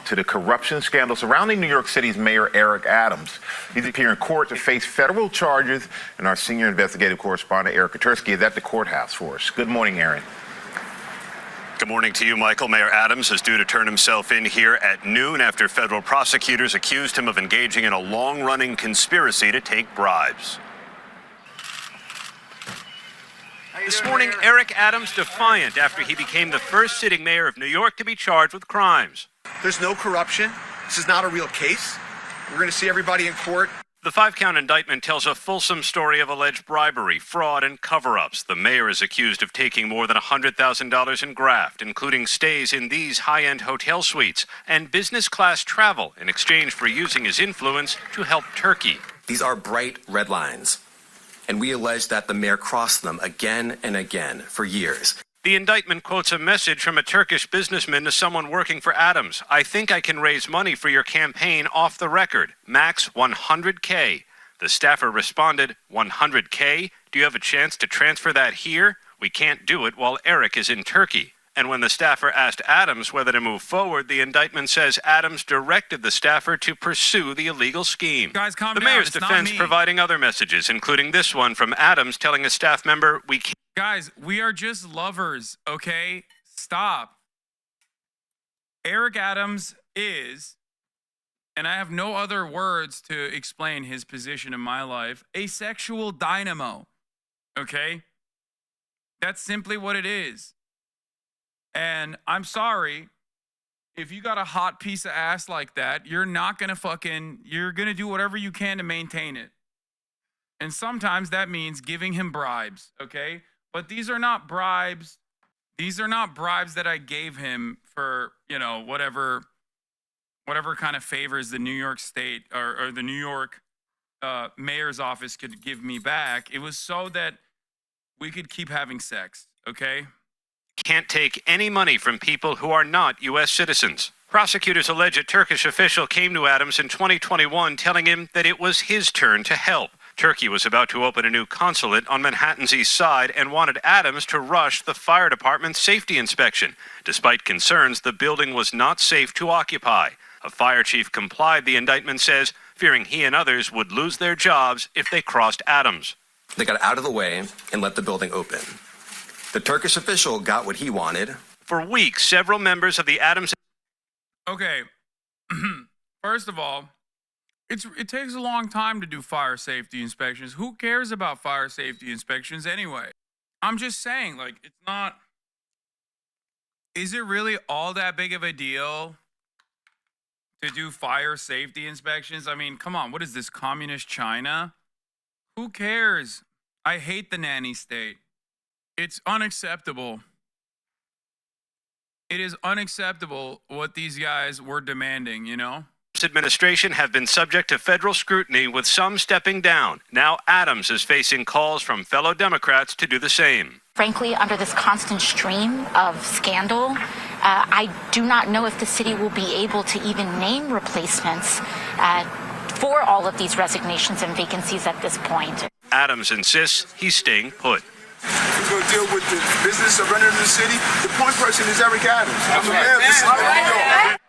to the corruption scandal surrounding New York City's Mayor Eric Adams. He's appearing in court to face federal charges, and our senior investigative correspondent, Eric Katursky, is at the courthouse for us. Good morning, Aaron. Good morning to you, Michael. Mayor Adams is due to turn himself in here at noon after federal prosecutors accused him of engaging in a long-running conspiracy to take bribes. This morning, Eric Adams defiant after he became the first sitting mayor of New York to be charged with crimes. There's no corruption. This is not a real case. We're going to see everybody in court. The 5-count indictment tells a fulsome story of alleged bribery, fraud, and cover-ups. The mayor is accused of taking more than $100,000 in graft, including stays in these high-end hotel suites and business-class travel in exchange for using his influence to help Turkey. These are bright red lines, and we allege that the mayor crossed them again and again for years. The indictment quotes a message from a Turkish businessman to someone working for Adams. "I think I can raise money for your campaign off the record. Max $100K. The staffer responded, $100K? Do you have a chance to transfer that here? We can't do it while Eric is in Turkey. And when the staffer asked Adams whether to move forward, the indictment says Adams directed the staffer to pursue the illegal scheme. Guys, calm the down. mayor's It's defense not me. providing other messages, including this one from Adams telling a staff member, "We can't." Guys, we are just lovers, okay? Stop. Eric Adams is, and I have no other words to explain his position in my life, a sexual dynamo, okay? That's simply what it is. And I'm sorry, if you got a hot piece of ass like that, you're not gonna you're gonna do whatever you can to maintain it. And sometimes that means giving him bribes, okay? But these are not bribes. These are not bribes that I gave him for, you know, whatever kind of favors the New York State or the New York mayor's office could give me back. It was so that we could keep having sex, okay? Can't take any money from people who are not U.S. citizens. Prosecutors allege a Turkish official came to Adams in 2021 telling him that it was his turn to help. Turkey was about to open a new consulate on Manhattan's east side and wanted Adams to rush the fire department's safety inspection. Despite concerns, the building was not safe to occupy. A fire chief complied, the indictment says, fearing he and others would lose their jobs if they crossed Adams. They got out of the way and let the building open. The Turkish official got what he wanted. For weeks, several members of the Adams... Okay, first of all, it takes a long time to do fire safety inspections. Who cares about fire safety inspections anyway? I'm just saying, like, it's not... Is it really all that big of a deal to do fire safety inspections? I mean, come on, what is this, communist China? Who cares? I hate the nanny state. It's unacceptable. It is unacceptable what these guys were demanding, you know? Administration have been subject to federal scrutiny, with some stepping down. Now Adams is facing calls from fellow Democrats to do the same. Frankly, under this constant stream of scandal, I do not know if the city will be able to even name replacements for all of these resignations and vacancies at this point. Adams insists he's staying put. We're going to deal with the business of running the city. The point person is Eric Adams. I'm the mayor of the city of New York.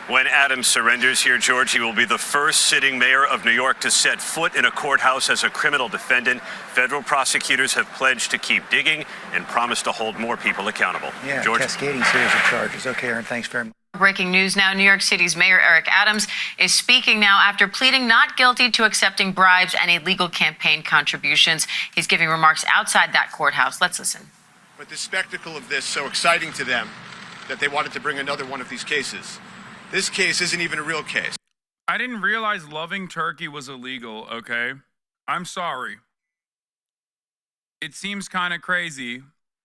When Adams surrenders here, George, he will be the first sitting mayor of New York to set foot in a courthouse as a criminal defendant. Federal prosecutors have pledged to keep digging and promise to hold more people accountable. Yeah, George? cascading series of charges. Okay, Aaron, thanks very much. Breaking news now. New York City's Mayor Eric Adams is speaking now after pleading not guilty to accepting bribes and illegal campaign contributions. He's giving remarks outside that courthouse. Let's listen. But the spectacle of this so exciting to them that they wanted to bring another one of these cases. This case isn't even a real case. I didn't realize loving Turkey was illegal, okay? I'm sorry. It seems kind of crazy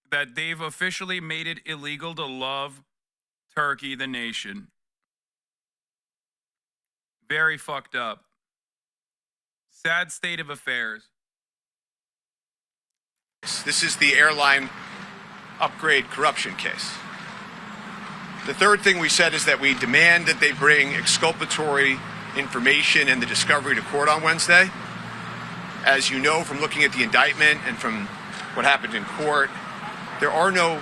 that they've officially made it illegal to love Turkey, the nation. Very fucked up. Sad state of affairs. This is the airline upgrade corruption case. The third thing we said is that we demand that they bring exculpatory information and the discovery to court on Wednesday. As you know from looking at the indictment and from what happened in court, there are no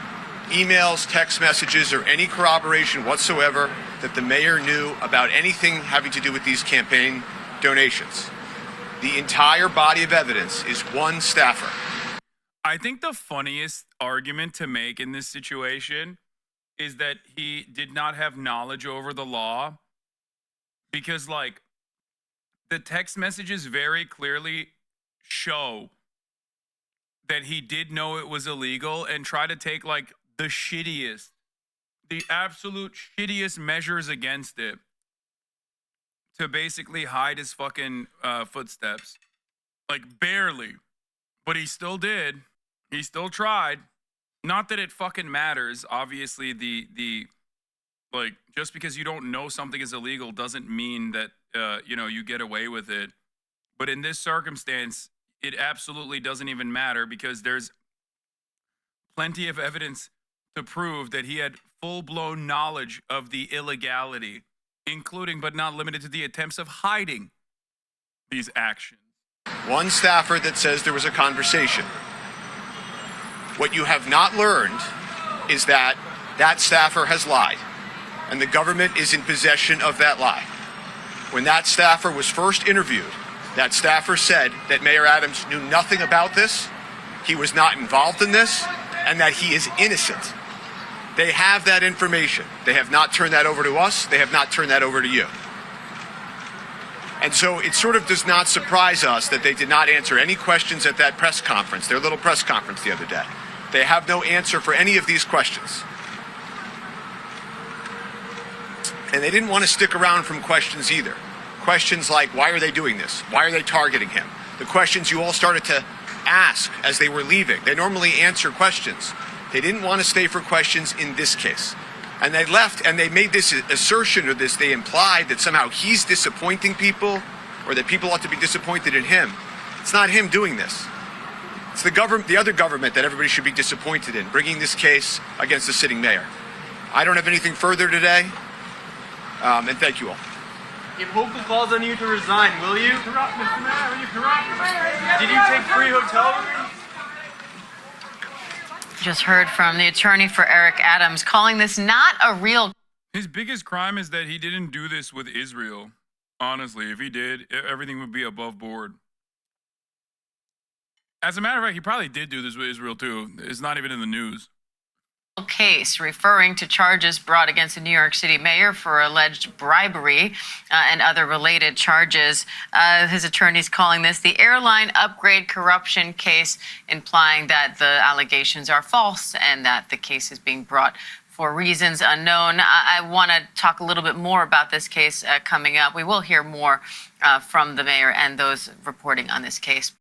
emails, text messages, or any corroboration whatsoever that the mayor knew about anything having to do with these campaign donations. The entire body of evidence is one staffer. I think the funniest argument to make in this situation is that he did not have knowledge over the law, because like the text messages very clearly show that he did know it was illegal and try to take like the absolute shittiest measures against it to basically hide his fucking footsteps. Like barely. But he still did. He still tried. Not that it fucking matters. Obviously, the like, just because you don't know something is illegal doesn't mean that, you get away with it. But in this circumstance, it absolutely doesn't even matter, because there's plenty of evidence to prove that he had full-blown knowledge of the illegality, including but not limited to the attempts of hiding these actions. One staffer that says there was a conversation. What you have not learned is that that staffer has lied, and the government is in possession of that lie. When that staffer was first interviewed, that staffer said that Mayor Adams knew nothing about this, he was not involved in this, and that he is innocent. They have that information. They have not turned that over to us. They have not turned that over to you. And so it sort of does not surprise us that they did not answer any questions at that press conference, their little press conference the other day. They have no answer for any of these questions. And they didn't want to stick around from questions either. Questions like, why are they doing this? Why are they targeting him? The questions you all started to ask as they were leaving. They normally answer questions. They didn't want to stay for questions in this case. And they left, and they made this assertion, or this, they implied that somehow he's disappointing people, or that people ought to be disappointed in him. It's not him doing this. It's the other government that everybody should be disappointed in, bringing this case against the sitting mayor. I don't have anything further today, and thank you all. If Hochul calls on you to resign, will you? Corrupt, Mr. Mayor, are you corrupt? Did you take free hotel rooms? Just heard from the attorney for Eric Adams, calling this not a real. His biggest crime is that he didn't do this with Israel. Honestly, if he did, everything would be above board. As a matter of fact, he probably did do this with Israel too. It's not even in the news. Case referring to charges brought against the New York City mayor for alleged bribery and other related charges. His attorney's calling this the airline upgrade corruption case, implying that the allegations are false and that the case is being brought for reasons unknown. I want to talk a little bit more about this case coming up. We will hear more from the mayor and those reporting on this case.